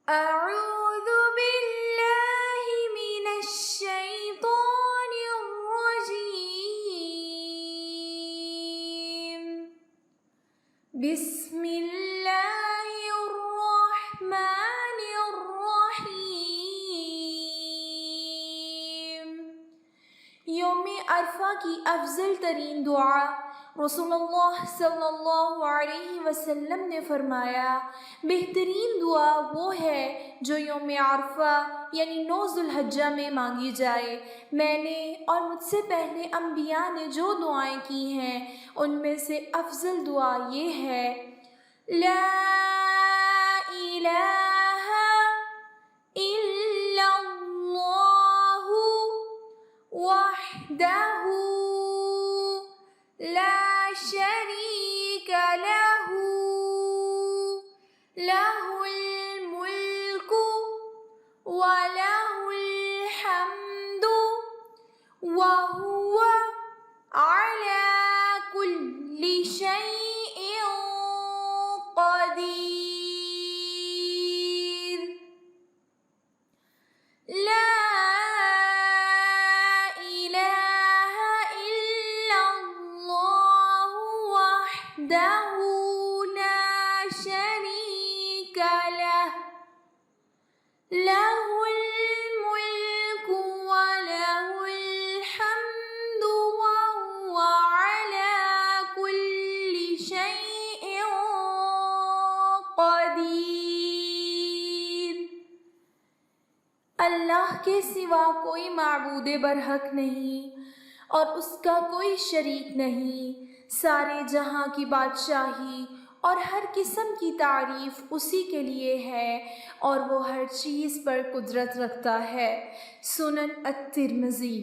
أعوذ بالله من الشيطان الرجيم بسم الله الرحمن الرحيम। यौम अरफा की अफजल तरीन दुआ रसूलुल्लाह सल्लल्लाहु अलैहि वसल्लम ने फरमाया, बेहतरीन दुआ वो है जो यौम अरफा यानी 9 ज़ुल्हज्जा में मांगी जाए। मैंने और मुझसे पहले अम्बिया ने जो दुआएं की हैं उनमें से अफजल दुआ ये है, ला इलाहा इल्लल्लाहु वहदहु ला शरीक लहू लहुल मुल्कु व लहुल हम्दु व हुवा अला कुल्ली शैइन क़दीर। ला वहदहु ला शरीक लह लहुल मुल्कु व लहुल हम्दु व हुवा अला कुल्ली शैइन क़दीर। अल्लाह के सिवा कोई माबूद बरहक नहीं और उसका कोई शरीक नहीं। सारे जहां की बादशाही और हर किस्म की तारीफ़ उसी के लिए है और वो हर चीज़ पर कुदरत रखता है। सुनन अत-तिरमिज़ी।